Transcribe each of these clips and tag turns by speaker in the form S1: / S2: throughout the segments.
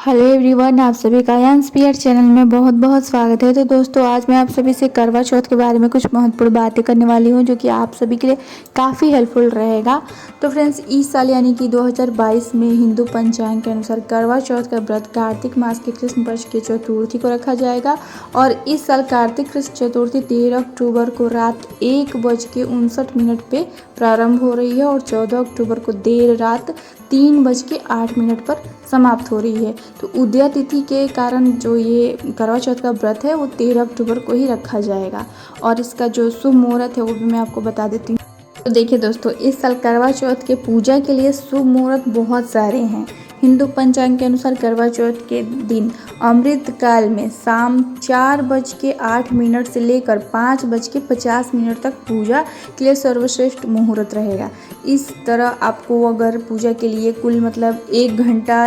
S1: Hello everyone, आप सभी का यांस्पियर चैनल में बहुत बहुत स्वागत है। तो दोस्तों, आज मैं आप सभी से करवा चौथ के बारे में कुछ महत्वपूर्ण बातें करने वाली हूं जो कि आप सभी के लिए काफ़ी हेल्पफुल रहेगा। तो फ्रेंड्स, इस साल यानी कि 2022 में हिंदू पंचांग के अनुसार करवा चौथ का व्रत कार्तिक मास के कृष्ण पक्ष की चतुर्थी को रखा जाएगा। और इस साल कार्तिक कृष्ण चतुर्थी 13 अक्टूबर को रात 1:59 पे प्रारंभ हो रही है और 14 अक्टूबर को देर रात 3:08 पर समाप्त हो रही है। तो उदया तिथि के कारण जो ये करवा चौथ का व्रत है वो 13 अक्टूबर को ही रखा जाएगा। और इसका जो शुभ मुहूर्त है वो भी मैं आपको बता देती हूँ। तो देखिए दोस्तों, इस साल करवा चौथ के पूजा के लिए शुभ मुहूर्त बहुत सारे हैं। हिंदू पंचांग के अनुसार करवा चौथ के दिन अमृत काल में शाम 4:08 से लेकर 5:50 तक पूजा के लिए सर्वश्रेष्ठ मुहूर्त रहेगा। इस तरह आपको अगर पूजा के लिए कुल मतलब 1 घंटा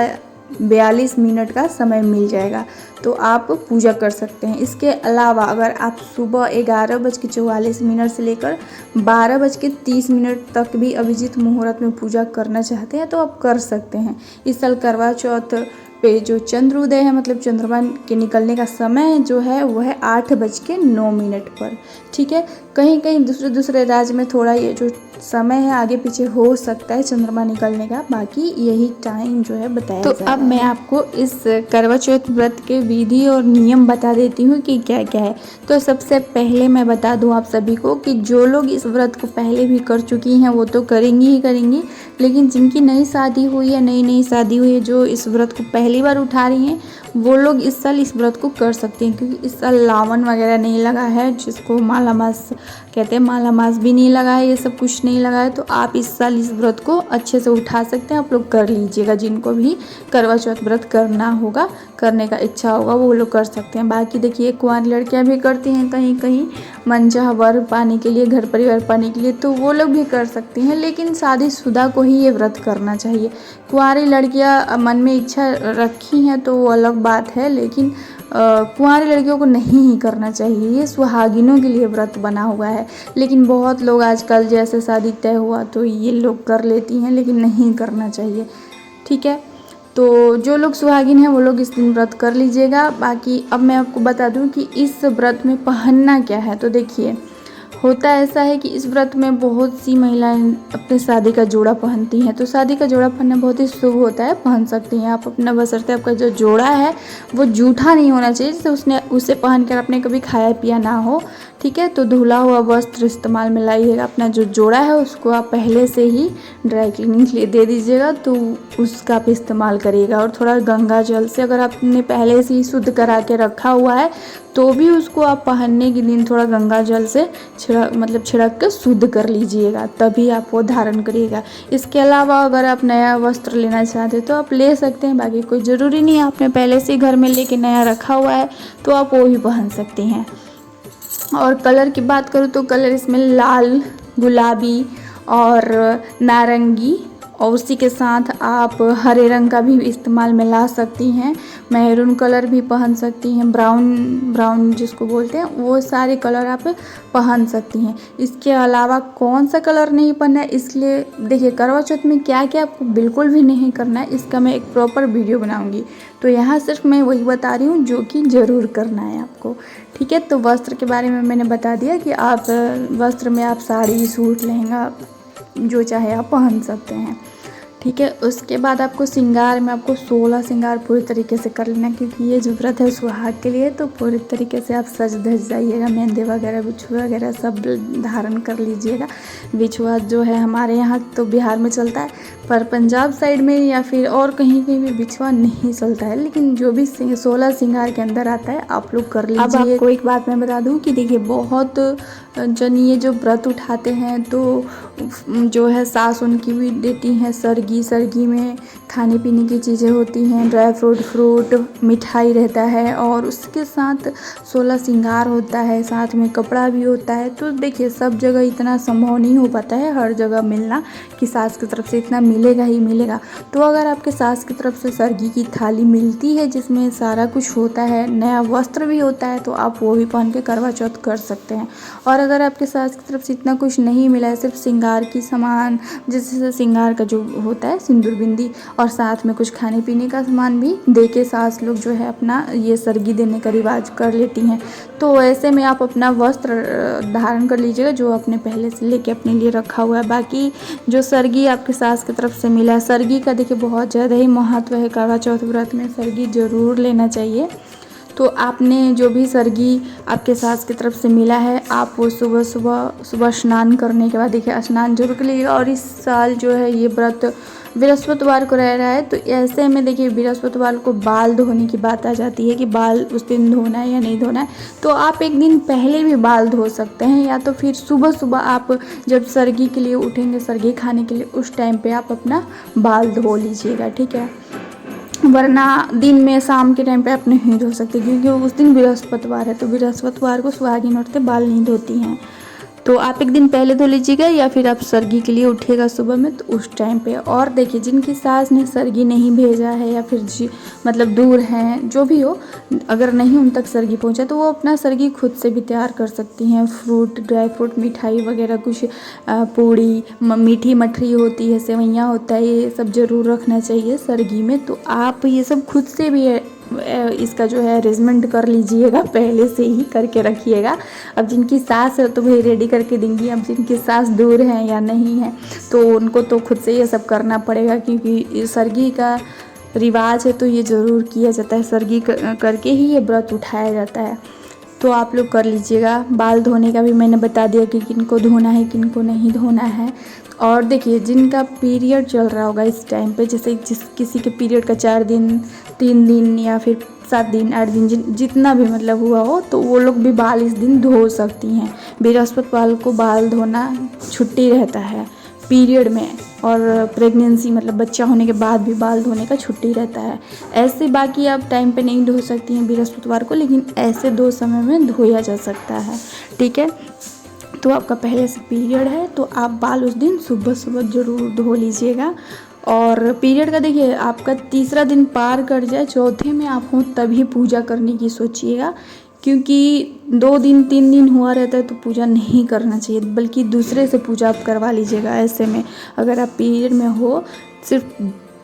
S1: 42 मिनट का समय मिल जाएगा तो आप पूजा कर सकते हैं। इसके अलावा अगर आप सुबह 11:44 से लेकर 12:30 तक भी अभिजीत मुहूर्त में पूजा करना चाहते हैं तो आप कर सकते हैं। इस साल करवा चौथ पे जो चंद्रोदय है मतलब चंद्रमा के निकलने का समय जो है वह है 8:09 पर। ठीक है, कहीं कहीं दूसरे राज्य में थोड़ा ये जो समय है आगे पीछे हो सकता है चंद्रमा निकलने का, बाकी यही टाइम जो है बताया जा रहा है। तो अब मैं आपको इस करवा चौथ व्रत के विधि और नियम बता देती हूँ कि क्या क्या है। तो सबसे पहले मैं बता दूँ आप सभी को कि जो लोग इस व्रत को पहले भी कर चुकी हैं वो तो करेंगी ही करेंगी, लेकिन जिनकी नई शादी हुई है नई शादी हुई है जो इस व्रत को पहली बार उठा रही हैं वो लोग इस साल इस व्रत को कर सकते हैं, क्योंकि इस साल लावन वगैरह नहीं लगा है जिसको माला मास कहते हैं, माला मास भी नहीं लगा है, ये सब कुछ नहीं लगा है। तो आप इस साल इस व्रत को अच्छे से उठा सकते हैं, आप लोग कर लीजिएगा। जिनको भी करवा चौथ व्रत करना होगा, करने का इच्छा होगा वो लोग कर सकते हैं। बाकी देखिए, कुंवारी लड़कियां भी करती हैं कहीं कहीं मनचाहा वर पाने के लिए, घर परिवार पाने के लिए, तो वो लोग भी कर सकती हैं, लेकिन शादीशुदा को ही ये व्रत करना चाहिए। कुंवारी लड़कियां मन में इच्छा रखी हैं तो वो अलग बात है, लेकिन कुंवारी लड़कियों को नहीं ही करना चाहिए। ये सुहागिनों के लिए व्रत बना हुआ है, लेकिन बहुत लोग आजकल जैसे शादी तय हुआ तो ये लोग कर लेती हैं, लेकिन नहीं करना चाहिए। ठीक है, तो जो लोग सुहागिन हैं वो लोग इस दिन व्रत कर लीजिएगा। बाकी अब मैं आपको बता दूं कि इस व्रत में पहनना क्या है। तो देखिए, होता ऐसा है कि इस व्रत में बहुत सी महिलाएं अपने शादी का जोड़ा पहनती हैं। तो शादी का जोड़ा पहनना बहुत ही शुभ होता है, पहन सकती हैं आप अपना, बशर्ते आपका जो जोड़ा है वो जूठा नहीं होना चाहिए, जैसे उसे पहनकर आपने कभी खाया पिया ना हो। ठीक है, तो धुला हुआ वस्त्र इस्तेमाल में लाइएगा। अपना जो जोड़ा है उसको आप पहले से ही ड्राई क्लीनिंग के लिए दे दीजिएगा तो उसका आप इस्तेमाल करिएगा। और थोड़ा गंगा जल से अगर आपने पहले से ही शुद्ध करा के रखा हुआ है तो भी उसको आप पहनने के दिन थोड़ा गंगा जल से छिड़क के शुद्ध कर लीजिएगा, तभी आप वो धारण करिएगा। इसके अलावा अगर आप नया वस्त्र लेना चाहते हैं तो आप ले सकते हैं, बाकी कोई ज़रूरी नहीं है, आपने पहले से घर में लेके नया रखा हुआ है तो आप वो ही पहन सकते हैं। और कलर की बात करूँ तो कलर इसमें लाल, गुलाबी और नारंगी, और उसी के साथ आप हरे रंग का भी इस्तेमाल में ला सकती हैं। मैरून कलर भी पहन सकती हैं, ब्राउन जिसको बोलते हैं, वो सारे कलर आप पहन सकती हैं। इसके अलावा कौन सा कलर नहीं पहनना है, इसलिए देखिए करवा चौथ में क्या क्या आपको बिल्कुल भी नहीं करना है इसका मैं एक प्रॉपर वीडियो बनाऊंगी। तो यहाँ सिर्फ मैं वही बता रही हूँ जो कि ज़रूर करना है आपको। ठीक है, तो वस्त्र के बारे में मैंने बता दिया कि आप वस्त्र में आप साड़ी, सूट, लहंगा जो चाहे आप पहन सकते हैं। ठीक है, उसके बाद आपको श्रृंगार में आपको 16 श्रृंगार पूरी तरीके से कर लेना, क्योंकि ये जो व्रत है सुहाग के लिए, तो पूरी तरीके से आप सज धज जाइएगा। मेहंदी वगैरह, बिछुआ वगैरह सब धारण कर लीजिएगा। बिछुआ जो है हमारे यहाँ तो बिहार में चलता है, पर पंजाब साइड में या फिर और कहीं कहीं भी बिछुआ नहीं चलता है, लेकिन जो भी 16 श्रृंगार के अंदर आता है आप लोग कर लीजिए। अब आपको एक बात मैं बता दूँ कि देखिए, बहुत जन ये जो व्रत उठाते हैं तो जो है सास उनकी भी देती हैं सरगी में खाने पीने की चीज़ें होती हैं, ड्राई फ्रूट, मिठाई रहता है, और उसके साथ 16 श्रृंगार होता है, साथ में कपड़ा भी होता है। तो देखिए, सब जगह इतना संभव नहीं हो पाता है हर जगह मिलना कि सास की तरफ से इतना मिलेगा ही मिलेगा। तो अगर आपके सास की तरफ से सरगी की थाली मिलती है जिसमें सारा कुछ होता है, नया वस्त्र भी होता है, तो आप वो भी पहन के करवा चौथ कर सकते हैं। और अगर आपके सास की तरफ से इतना कुछ नहीं मिला है, सिर्फ श्रृंगार की सामान, जैसे श्रृंगार का जो होता जाता है सिंदूर बिंदी, और साथ में कुछ खाने पीने का सामान भी दे के सास लोग जो है अपना ये सरगी देने का रिवाज कर लेती हैं। तो ऐसे में आप अपना वस्त्र धारण कर लीजिएगा जो आपने पहले से लेके अपने लिए रखा हुआ है। बाकी जो सरगी आपके सास की तरफ से मिला है, सरगी का देखिए बहुत ज़्यादा ही महत्व है। करवा चौथ व्रत में सरगी ज़रूर लेना चाहिए। तो आपने जो भी सरगी आपके सास की तरफ से मिला है, आप वो सुबह स्नान करने के बाद देखिए स्नान जरूर कर लीजिएगा। और इस साल जो है ये व्रत बृहस्पतिवार को रह रहा है, तो ऐसे में देखिए बृहस्पतिवार को बाल धोने की बात आ जाती है कि बाल उस दिन धोना है या नहीं धोना है। तो आप एक दिन पहले भी बाल धो सकते हैं, या तो फिर सुबह सुबह आप जब सरगी के लिए उठेंगे, सरगी खाने के लिए, उस टाइम पे आप अपना बाल धो लीजिएगा, ठीक है। वरना दिन में शाम के टाइम पे आप नहीं धो सकते, क्योंकि उस दिन बृहस्पतिवार है। तो बृहस्पतिवार को सुहागिन औरतें बाल नहीं धोती हैं। तो आप एक दिन पहले धो लीजिएगा, या फिर आप सरगी के लिए उठिएगा सुबह में तो उस टाइम पे। और देखिए जिनकी सास ने सरगी नहीं भेजा है, या फिर मतलब दूर हैं, जो भी हो, अगर नहीं उन तक सरगी पहुंचा तो वो अपना सरगी खुद से भी तैयार कर सकती हैं। फ्रूट, ड्राई फ्रूट, मिठाई वगैरह कुछ, पूड़ी, मीठी मठरी होती है, सेवइयाँ होता है, ये सब ज़रूर रखना चाहिए सरगी में। तो आप ये सब खुद से भी इसका जो है अरेंजमेंट कर लीजिएगा, पहले से ही करके रखिएगा। अब जिनकी सास है तो भाई रेडी करके देंगी, अब जिनकी सास दूर है या नहीं है तो उनको तो खुद से ये सब करना पड़ेगा, क्योंकि सरगी का रिवाज है तो ये ज़रूर किया जाता है। सरगी करके ही ये व्रत उठाया जाता है। तो आप लोग कर लीजिएगा। बाल धोने का भी मैंने बता दिया कि किनको धोना है, किनको नहीं धोना है। और देखिए जिनका पीरियड चल रहा होगा इस टाइम पे, जैसे किसी के पीरियड का 4 दिन, 3 दिन या फिर 7 दिन, 8 दिन, जितना भी मतलब हुआ हो, तो वो लोग भी बाल इस दिन धो सकती हैं। बृहस्पतिवार को बाल धोना छुट्टी रहता है पीरियड में, और प्रेगनेंसी मतलब बच्चा होने के बाद भी बाल धोने का छुट्टी रहता है। ऐसे बाकी आप टाइम पे नहीं धो सकती हैं बृहस्पतिवार को, लेकिन ऐसे 2 समय में धोया जा सकता है, ठीक है। तो आपका पहले से पीरियड है तो आप बाल उस दिन सुबह सुबह ज़रूर धो लीजिएगा। और पीरियड का देखिए आपका 3रा दिन पार कर जाए, चौथे में आप हो तभी पूजा करने की सोचिएगा, क्योंकि 2 दिन 3 दिन हुआ रहता है तो पूजा नहीं करना चाहिए, बल्कि दूसरे से पूजा आप करवा लीजिएगा। ऐसे में अगर आप पीरियड में हो, सिर्फ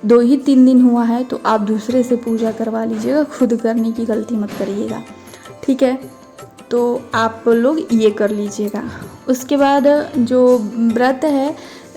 S1: 2 ही 3 दिन हुआ है तो आप दूसरे से पूजा करवा लीजिएगा, खुद करने की गलती मत करिएगा, ठीक है। तो आप लोग ये कर लीजिएगा। उसके बाद जो व्रत है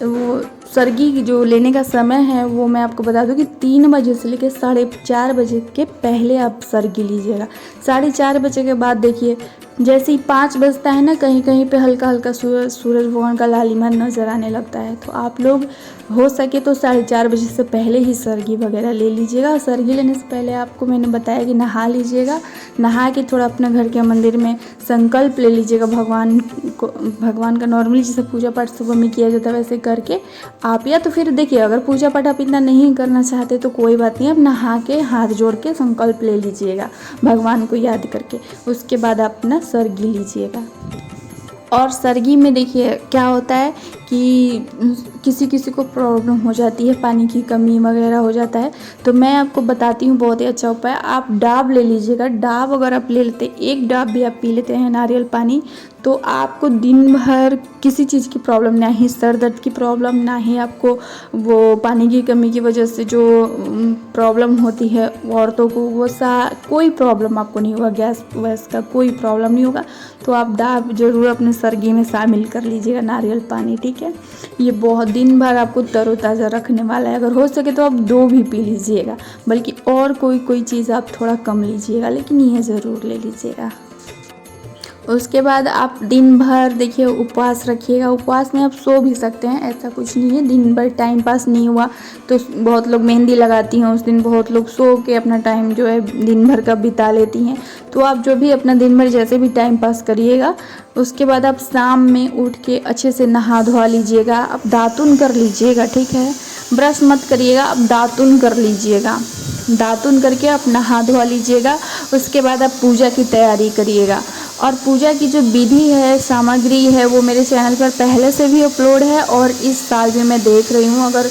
S1: वो सरगी जो लेने का समय है वो मैं आपको बता दूं कि 3 बजे से लेकर 4:30 बजे के पहले आप सरगी लीजिएगा। 4:30 बजे के बाद देखिए जैसे ही 5 बजता है ना, कहीं कहीं पे हल्का हल्का सूरज भगवान का लालिमा नज़र आने लगता है। तो आप लोग हो सके तो 4:30 बजे से पहले ही सरगी वगैरह ले लीजिएगा। सरगी लेने से पहले आपको मैंने बताया कि नहा लीजिएगा। नहा के थोड़ा अपना घर के मंदिर में संकल्प ले लीजिएगा भगवान का नॉर्मली जैसे पूजा पाठ सुबह में किया जाता है वैसे करके आप, या तो फिर देखिए अगर पूजा पाठ आप इतना नहीं करना चाहते तो कोई बात नहीं, आप नहा के हाथ जोड़ के संकल्प ले लीजिएगा भगवान को याद करके। उसके बाद आप अपना सरगी लीजिएगा। और सरगी में देखिए क्या होता है कि किसी किसी को प्रॉब्लम हो जाती है, पानी की कमी वगैरह हो जाता है, तो मैं आपको बताती हूँ बहुत ही अच्छा उपाय। आप डाब ले लीजिएगा। डाब अगर आप ले लेते, एक डाब भी आप पी लेते हैं नारियल पानी, तो आपको दिन भर किसी चीज़ की प्रॉब्लम, ना ही सर दर्द की प्रॉब्लम, ना ही आपको वो पानी की कमी की वजह से जो प्रॉब्लम होती है औरतों को, वो कोई प्रॉब्लम आपको नहीं होगा, गैस वैस का कोई प्रॉब्लम नहीं होगा। तो आप डाब ज़रूर अपने सरगी में शामिल कर लीजिएगा, नारियल पानी, ठीक है। ये बहुत दिन भर आपको तरोताज़ा रखने वाला है। अगर हो सके तो आप 2 भी पी लीजिएगा, बल्कि और कोई चीज़ आप थोड़ा कम लीजिएगा, लेकिन ये ज़रूर ले लीजिएगा। उसके बाद आप दिन भर देखिए उपवास रखिएगा। उपवास में आप सो भी सकते हैं, ऐसा कुछ नहीं है। दिन भर टाइम पास नहीं हुआ तो बहुत लोग मेहंदी लगाती हैं उस दिन, बहुत लोग सो के अपना टाइम जो है दिन भर का बिता लेती हैं। तो आप जो भी अपना दिन भर जैसे भी टाइम पास करिएगा, उसके बाद आप शाम में उठ के अच्छे से नहा धोवा लीजिएगा। आप दातुन कर लीजिएगा, ठीक है, ब्रश मत करिएगा, आप दातुन कर लीजिएगा। दातुन करके आप नहा धोवा लीजिएगा। उसके बाद आप पूजा की तैयारी करिएगा। और पूजा की जो विधि है, सामग्री है, वो मेरे चैनल पर पहले से भी अपलोड है और इस साल भी मैं देख रही हूँ। अगर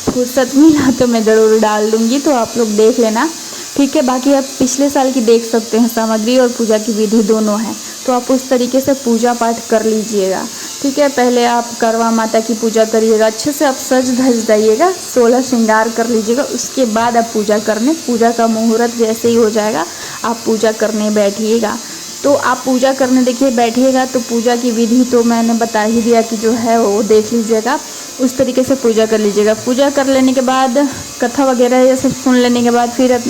S1: फुर्सत मिला तो मैं ज़रूर डाल दूँगी, तो आप लोग देख लेना, ठीक है। बाकी आप पिछले साल की देख सकते हैं, सामग्री और पूजा की विधि दोनों हैं। तो आप उस तरीके से पूजा पाठ कर लीजिएगा, ठीक है। पहले आप करवा माता की पूजा करिएगा, अच्छे से आप सज धज जाइएगा, 16 श्रृंगार कर लीजिएगा। उसके बाद आप पूजा का मुहूर्त जैसे ही हो जाएगा आप पूजा करने बैठिएगा। तो आप पूजा करने देखिए बैठिएगा तो पूजा की विधि तो मैंने बता ही दिया कि जो है वो देख लीजिएगा, उस तरीके से पूजा कर लीजिएगा। पूजा कर लेने के बाद कथा वगैरह ये सब सुन लेने के बाद फिर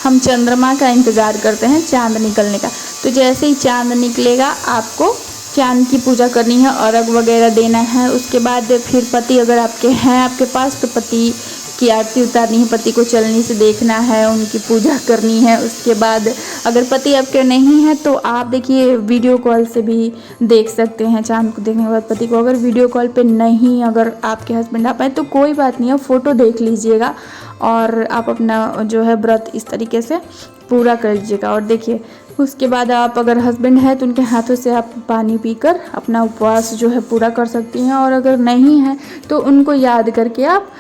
S1: हम चंद्रमा का इंतज़ार करते हैं, चाँद निकलने का। तो जैसे ही चाँद निकलेगा आपको चाँद की पूजा करनी है, अर्घ वगैरह देना है। उसके बाद फिर पति अगर आपके हैं आपके पास तो पति की आरती उतारनी है, पति को चलनी से देखना है, उनकी पूजा करनी है। उसके बाद अगर पति आपके नहीं है तो आप देखिए वीडियो कॉल से भी देख सकते हैं चाँद को देखने के बाद पति को। अगर वीडियो कॉल पे नहीं अगर आपके हस्बैंड आ पाए तो कोई बात नहीं है, फ़ोटो देख लीजिएगा और आप अपना जो है व्रत इस तरीके से पूरा कर लीजिएगा। और देखिए उसके बाद आप अगर हस्बैंड है तो उनके हाथों से आप पानी पीकर अपना उपवास जो है पूरा कर सकती हैं। और अगर नहीं है तो उनको याद करके आप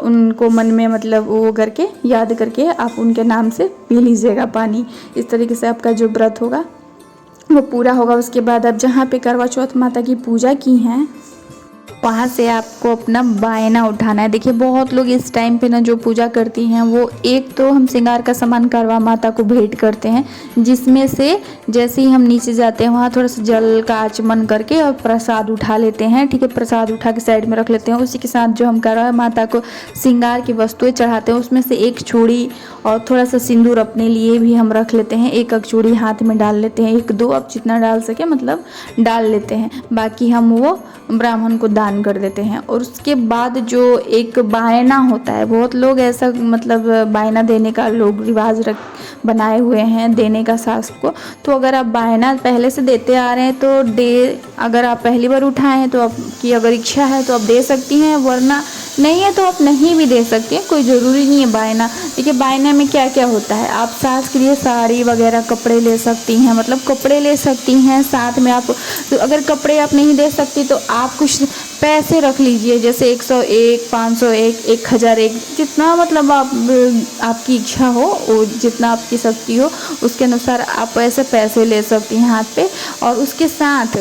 S1: उनको मन में मतलब वो करके याद करके आप उनके नाम से पी लीजिएगा पानी। इस तरीके से आपका जो व्रत होगा वो पूरा होगा। उसके बाद आप जहाँ पे करवा चौथ माता की पूजा की हैं वहाँ से आपको अपना बायना उठाना है। देखिए बहुत लोग इस टाइम पे ना जो पूजा करती हैं वो एक तो हम श्रृंगार का सामान करवा माता को भेंट करते हैं, जिसमें से जैसे ही हम नीचे जाते हैं वहाँ थोड़ा सा जल का आचमन करके और प्रसाद उठा लेते हैं। ठीक है, प्रसाद उठा के साइड में रख लेते हैं। उसी के साथ जो हम करवा माता को श्रृंगार की वस्तुएं चढ़ाते हैं उसमें से एक चूड़ी और थोड़ा सा सिंदूर अपने लिए भी हम रख लेते हैं। एक चूड़ी हाथ में डाल लेते हैं, 1 2 आप जितना डाल सके मतलब डाल लेते हैं। बाकी हम वो ब्राह्मण को दान कर देते हैं। और उसके बाद जो एक बायना होता है, बहुत लोग ऐसा मतलब बायना देने का लोग रिवाज बनाए हुए हैं देने का सास को। तो अगर आप बायना पहले से देते आ रहे हैं तो अगर आप पहली बार उठाए हैं तो आपकी अगर इच्छा है तो आप दे सकती हैं, वरना नहीं है तो आप नहीं भी दे सकते हैं, कोई ज़रूरी नहीं है बायना। देखिए बायना में क्या क्या होता है, आप सास के लिए साड़ी वगैरह कपड़े ले सकती हैं, मतलब कपड़े ले सकती हैं। साथ में आप तो अगर कपड़े आप नहीं दे सकती तो आप कुछ पैसे रख लीजिए, जैसे 101 501 1001 जितना मतलब आपकी इच्छा हो, वो जितना आपकी शक्ति हो उसके अनुसार आप ऐसे पैसे ले सकती हैं हाथ पे। और उसके साथ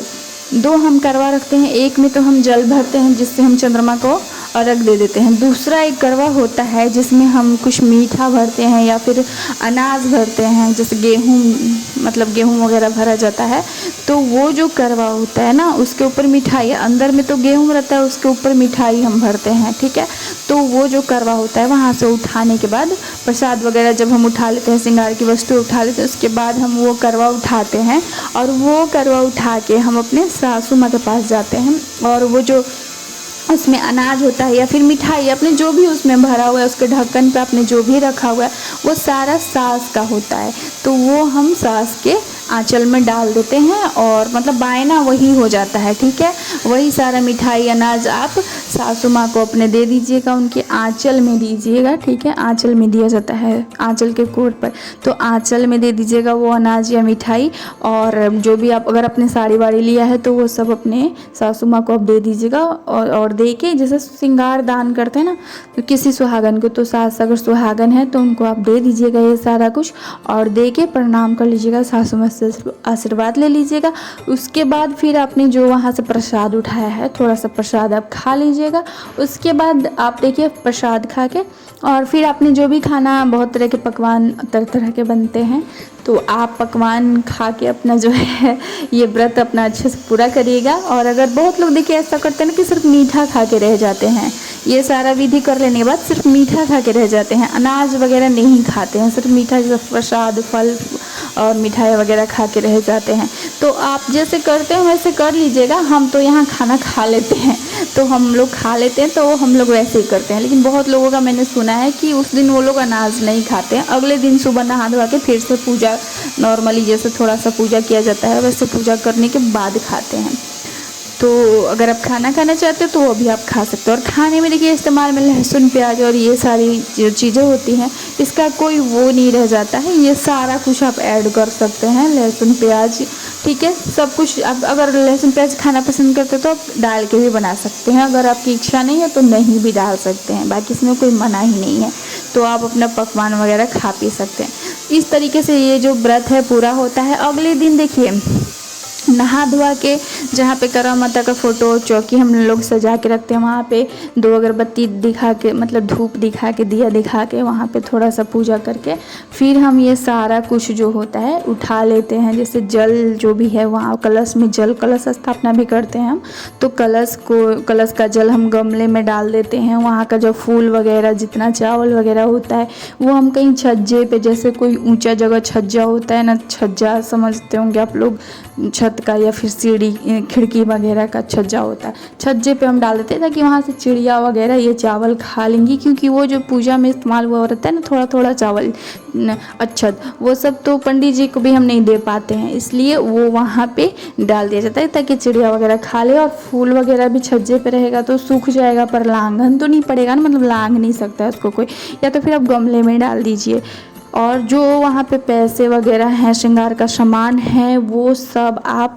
S1: 2 हम करवा रखते हैं, एक में तो हम जल भरते हैं जिससे हम चंद्रमा को अर्घ दे देते हैं। दूसरा एक करवा होता है जिसमें हम कुछ मीठा भरते हैं या फिर अनाज भरते हैं, जैसे गेहूँ मतलब गेहूँ वगैरह भरा जाता है। तो वो जो करवा होता है ना उसके ऊपर मिठाई, अंदर में तो गेहूँ रहता है उसके ऊपर मिठाई हम भरते हैं। ठीक है, तो वो जो करवा होता है वहाँ से उठाने के बाद प्रसाद वगैरह जब हम उठा लेते हैं, श्रृंगार की वस्तु उठा लेते हैं, उसके बाद हम वो करवा उठाते हैं और वो करवा उठा के हम अपने सासू माँ के पास जाते हैं। और वो जो उसमें अनाज होता है या फिर मिठाई अपने जो भी उसमें भरा हुआ है उसके ढक्कन पे आपने जो भी रखा हुआ है वो सारा सास का होता है। तो वो हम सास के आंचल में डाल देते हैं और मतलब बायना वही हो जाता है। ठीक है, वही सारा मिठाई अनाज आप सासू माँ को अपने दे दीजिएगा, उनके आंचल में दीजिएगा। ठीक है, आंचल में दिया जाता है, आंचल के कोट पर, तो आंचल में दे दीजिएगा वो अनाज या मिठाई। और जो भी आप अगर अपने साड़ी वाड़ी लिया है तो वो सब अपने सासू माँ को आप दे दीजिएगा। और दे के जैसे श्रृंगार दान करते हैं ना, तो किसी सुहागन को, तो सास अगर सुहागन है तो उनको आप दे दीजिएगा ये सारा कुछ और दे के प्रणाम कर लीजिएगा, सासू माँ से आशीर्वाद ले लीजिएगा। उसके बाद फिर आपने जो वहाँ से प्रसाद उठाया है थोड़ा सा प्रसाद आप खा लीजिएगा। उसके बाद आप देखिए प्रसाद खा के और फिर आपने जो भी खाना, बहुत तरह के पकवान तरह तरह के बनते हैं, तो आप पकवान खा के अपना जो है ये व्रत अपना अच्छे से पूरा करिएगा। और अगर बहुत लोग देखिए ऐसा करते हैं ना कि सिर्फ मीठा खा के रह जाते हैं, ये सारा विधि कर लेने के बाद सिर्फ मीठा खा के रह जाते हैं, अनाज वगैरह नहीं खाते हैं, सिर्फ मीठा जैसे प्रसाद फल और मिठाई वगैरह खा के रह जाते हैं। तो आप जैसे करते हैं वैसे कर लीजिएगा। हम तो यहाँ खाना खा लेते हैं तो हम लोग खा लेते हैं, तो हम लोग वैसे ही करते हैं। लेकिन बहुत लोगों का मैंने सुना है कि उस दिन वो लोग अनाज नहीं खाते हैं, अगले दिन सुबह नहा धोवा के फिर से पूजा नॉर्मली जैसे थोड़ा सा पूजा किया जाता है वैसे पूजा करने के बाद खाते हैं। तो अगर आप खाना खाना चाहते हो तो वो भी आप खा सकते हो। और खाने में देखिए इस्तेमाल में लहसुन प्याज और ये सारी जो चीज़ें होती हैं इसका कोई वो नहीं रह जाता है, ये सारा कुछ आप ऐड कर सकते हैं, लहसुन प्याज। ठीक है, सब कुछ आप अगर लहसुन प्याज खाना पसंद करते हो तो आप डाल के भी बना सकते हैं, अगर आपकी इच्छा नहीं है तो नहीं भी डाल सकते हैं, बाकी इसमें कोई मना ही नहीं है। तो आप अपना पकवान वगैरह खा पी सकते हैं। इस तरीके से ये जो व्रत है पूरा होता है। अगले दिन देखिए नहा धोआ के जहाँ पे करवा माता का फ़ोटो चौकी हम लोग सजा के रखते हैं, वहाँ पे 2 अगरबत्ती दिखा के, मतलब धूप दिखा के, दिया दिखा के, वहाँ पे थोड़ा सा पूजा करके फिर हम ये सारा कुछ जो होता है उठा लेते हैं। जैसे जल जो भी है वहाँ कलश में जल, कलश स्थापना भी करते हैं हम, तो कलश का जल हम गमले में डाल देते हैं। वहाँ का जो फूल वगैरह, जितना चावल वगैरह होता है वो हम कहीं छज्जे पे, जैसे कोई ऊंचा जगह छज्जा होता है ना, छज्जा समझते होंगे आप लोग, छत का या फिर सीढ़ी खिड़की वगैरह का छज्जा होता है, छज्जे पे हम डाल देते हैं ताकि वहाँ से चिड़िया वगैरह ये चावल खा लेंगी। क्योंकि वो जो पूजा में इस्तेमाल हुआ रहता है ना, थोड़ा थोड़ा चावल, अच्छत, वो सब तो पंडित जी को भी हम नहीं दे पाते हैं, इसलिए वो वहाँ पे डाल दिया जाता है ताकि चिड़िया वगैरह खा ले। और फूल वगैरह भी छज्जे पे रहेगा तो सूख जाएगा, पर लांघन तो नहीं पड़ेगा ना, मतलब लांघ नहीं सकता है उसको कोई, या तो फिर आप गमले में डाल दीजिए। और जो वहाँ पे पैसे वगैरह हैं, श्रृंगार का सामान है, वो सब आप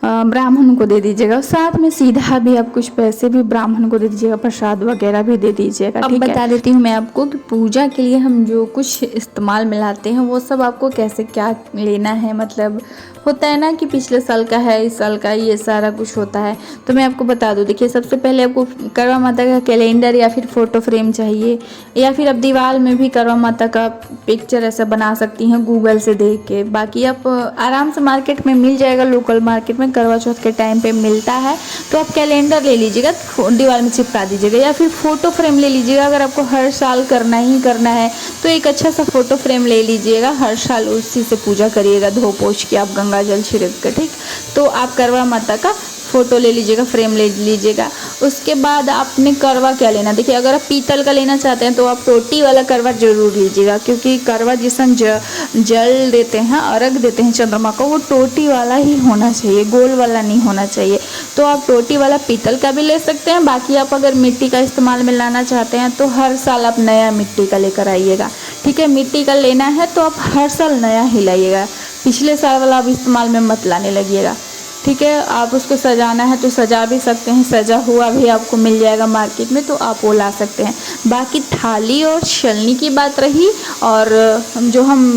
S1: ब्राह्मण को दे दीजिएगा। साथ में सीधा भी आप कुछ पैसे भी ब्राह्मण को दे दीजिएगा, प्रसाद वगैरह भी दे दीजिएगा। अब बता देती हूँ मैं आपको कि पूजा के लिए हम जो कुछ इस्तेमाल में लाते हैं वो सब आपको कैसे क्या लेना है। मतलब होता है ना कि पिछले साल का है, इस साल का, ये सारा कुछ होता है, तो मैं आपको बता दूँ। देखिए, सबसे पहले आपको करवा माता का कैलेंडर या फिर फ़ोटो फ्रेम चाहिए, या फिर आप दीवार में भी करवा माता का पिक्चर ऐसा बना सकती हैं गूगल से देख के। बाकी आप आराम से मार्केट में मिल जाएगा, लोकल मार्केट में करवा चौथ के टाइम पे मिलता है। तो आप कैलेंडर ले लीजिएगा, दीवार में चिपका दीजिएगा, या फिर फ़ोटो फ्रेम ले लीजिएगा। अगर आपको हर साल करना ही करना है तो एक अच्छा सा फ़ोटो फ्रेम ले लीजिएगा, हर साल उसी से पूजा करिएगा, धो पोछ के आप गंगा जल छिड़क के, ठीक। तो आप करवा माता का फ़ोटो ले लीजिएगा, फ्रेम ले लीजिएगा। उसके बाद आपने करवा क्या लेना, देखिए, अगर आप पीतल का लेना चाहते हैं तो आप टोटी वाला करवा जरूर लीजिएगा, क्योंकि करवा जिसम जल देते हैं, अर्घ देते हैं चंद्रमा को, वो टोटी वाला ही होना चाहिए, गोल वाला नहीं होना चाहिए। तो आप टोटी वाला पीतल का भी ले सकते हैं। बाकी आप अगर मिट्टी का इस्तेमाल में लाना चाहते हैं तो हर साल आप नया मिट्टी का लेकर आइएगा, ठीक है। मिट्टी का लेना है तो आप हर साल नया ही लाइएगा, पिछले साल वाला आप इस्तेमाल में मत लाने लगिएगा, ठीक है। आप उसको सजाना है तो सजा भी सकते हैं, सजा हुआ भी आपको मिल जाएगा मार्केट में, तो आप वो ला सकते हैं। बाकी थाली और छलनी की बात रही, और जो हम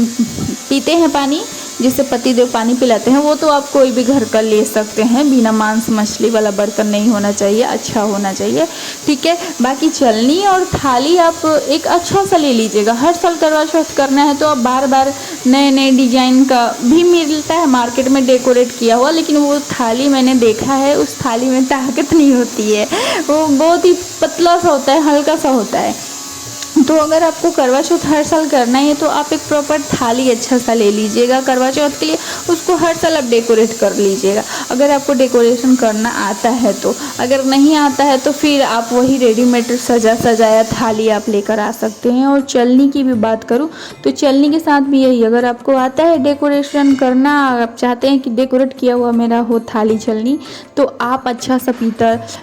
S1: पीते हैं पानी, जिससे पतिदेव पानी पिलाते हैं, वो तो आप कोई भी घर का ले सकते हैं, बिना मांस मछली वाला बर्तन नहीं होना चाहिए, अच्छा होना चाहिए, ठीक है। बाकी छलनी और थाली आप एक अच्छा सा ले लीजिएगा। हर साल करवा चौथ करना है तो आप बार बार नए नए डिजाइन का भी मिलता है मार्केट में डेकोरेट किया हुआ, लेकिन वो थाली मैंने देखा है, उस थाली में ताकत नहीं होती है, वो बहुत ही पतला सा होता है, हल्का सा होता है। तो अगर आपको करवा चौथ हर साल करना है तो आप एक प्रॉपर थाली अच्छा सा ले लीजिएगा करवा चौथ के लिए, उसको हर साल आप डेकोरेट कर लीजिएगा, अगर आपको डेकोरेशन करना आता है तो। अगर नहीं आता है तो फिर आप वही रेडीमेड सजाया थाली आप लेकर आ सकते हैं। और चलनी की भी बात करूँ तो चलनी के साथ भी यही, अगर आपको आता है डेकोरेशन करना, आप चाहते हैं कि डेकोरेट किया हुआ मेरा हो थाली चलनी, तो आप अच्छा सा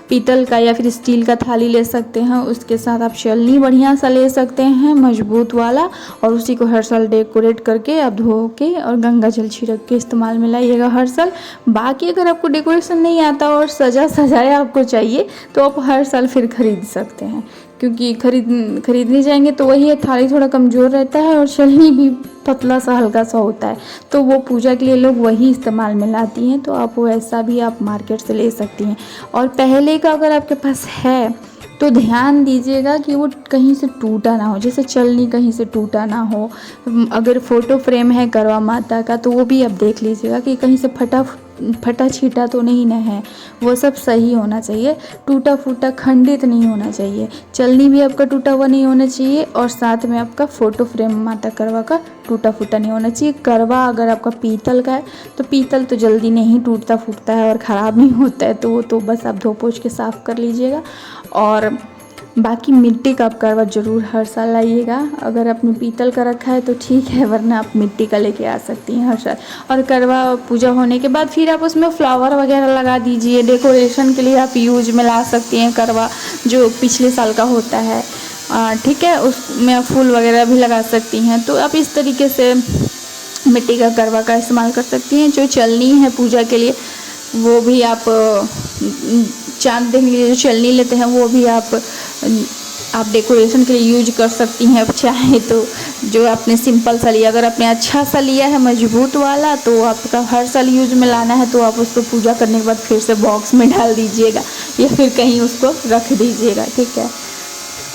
S1: पीतल का या फिर स्टील का थाली ले सकते हैं, उसके साथ आप चलनी बढ़िया सा ले सकते हैं, मजबूत वाला, और उसी को हर साल डेकोरेट करके आप धो के और गंगा जल छिड़क के इस्तेमाल में लाइएगा हर साल। बाकी अगर आपको डेकोरेशन नहीं आता और सजाया आपको चाहिए तो आप हर साल फिर खरीद सकते हैं, क्योंकि खरीदने जाएंगे तो वही है, थाली थोड़ा कमज़ोर रहता है और चलनी भी पतला सा हल्का सा होता है, तो वो पूजा के लिए लोग वही इस्तेमाल में लाती हैं, तो आप वैसा भी आप मार्केट से ले सकती हैं। और पहले का अगर आपके पास है तो ध्यान दीजिएगा कि वो कहीं से टूटा ना हो, जैसे चलनी कहीं से टूटा ना हो। अगर फ़ोटो फ्रेम है करवा माता का तो वो भी आप देख लीजिएगा कि कहीं से फटा छीटा तो नहीं ना है, वो सब सही होना चाहिए, टूटा फूटा खंडित नहीं होना चाहिए। चलनी भी आपका टूटा हुआ नहीं होना चाहिए, और साथ में आपका फ़ोटो फ्रेम माता करवा का टूटा फूटा नहीं होना चाहिए। करवा अगर आपका पीतल का है तो पीतल तो जल्दी नहीं टूटता फूटता है और ख़राब नहीं होता है, तो वो तो बस आप धो पोंछ के साफ़ कर लीजिएगा। और बाकी मिट्टी का आप करवा ज़रूर हर साल लाइएगा, अगर आपने पीतल का रखा है तो ठीक है, वरना आप मिट्टी का लेके आ सकती हैं हर साल। और करवा पूजा होने के बाद फिर आप उसमें फ्लावर वगैरह लगा दीजिए, डेकोरेशन के लिए आप यूज में ला सकती हैं करवा जो पिछले साल का होता है, ठीक है, उसमें आप फूल वगैरह भी लगा सकती हैं। तो आप इस तरीके से मिट्टी का करवा का इस्तेमाल कर सकती हैं। जो चलनी है पूजा के लिए वो भी आप चांद देखने के लिए जो चलनी लेते हैं वो भी आप डेकोरेशन के लिए यूज कर सकती हैं, आप चाहें तो, जो आपने सिंपल सा लिया, अगर आपने अच्छा सा लिया है मजबूत वाला तो आपका हर साल यूज में लाना है, तो आप उसको पूजा करने के बाद फिर से बॉक्स में डाल दीजिएगा या फिर कहीं उसको रख दीजिएगा, ठीक है।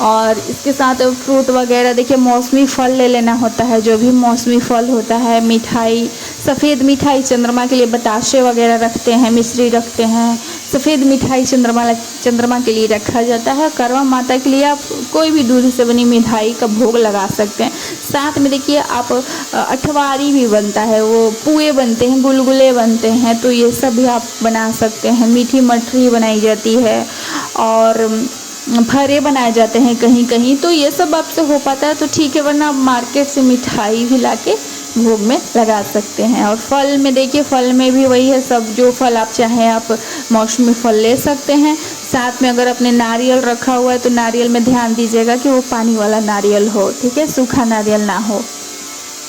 S1: और इसके साथ फ्रूट वगैरह, देखिए मौसमी फल ले लेना होता है, जो भी मौसमी फल होता है, मिठाई, सफ़ेद मिठाई चंद्रमा के लिए बताशे वगैरह रखते हैं, मिश्री रखते हैं, सफ़ेद मिठाई चंद्रमा के लिए रखा जाता है। करवा माता के लिए आप कोई भी दूध से बनी मिठाई का भोग लगा सकते हैं। साथ में देखिए आप अठवारी भी बनता है, वो पुए बनते हैं, गुलगुले बनते हैं, तो ये सब भी आप बना सकते हैं। मीठी मठरी बनाई जाती है और भरे बनाए जाते हैं कहीं कहीं, तो ये सब आपसे हो पाता है तो ठीक है, वरना आप मार्केट से मिठाई भी लाके भोग में लगा सकते हैं। और फल में देखिए, फल में भी वही है, सब जो फल आप चाहें आप मौसमी फल ले सकते हैं। साथ में अगर आपने नारियल रखा हुआ है तो नारियल में ध्यान दीजिएगा कि वो पानी वाला नारियल हो, ठीक है, सूखा नारियल ना हो।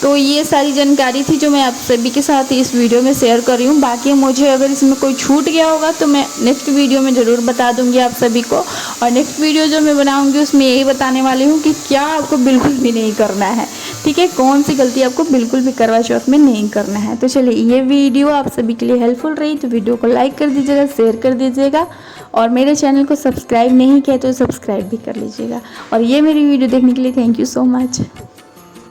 S1: तो ये सारी जानकारी थी जो मैं आप सभी के साथ इस वीडियो में शेयर कर रही हूँ। बाकी मुझे अगर इसमें कोई छूट गया होगा तो मैं नेक्स्ट वीडियो में ज़रूर बता दूंगी आप सभी को। और नेक्स्ट वीडियो जो मैं बनाऊंगी उसमें यही बताने वाली हूँ कि क्या आपको बिल्कुल भी नहीं करना है, ठीक है, कौन सी गलती आपको बिल्कुल भी करवा चौथ में नहीं करना है। तो चलिए, ये वीडियो आप सभी के लिए हेल्पफुल रही तो वीडियो को लाइक कर दीजिएगा, शेयर कर दीजिएगा, और मेरे चैनल को सब्सक्राइब नहीं किया तो सब्सक्राइब भी कर लीजिएगा। और ये मेरी वीडियो देखने के लिए थैंक यू सो मच।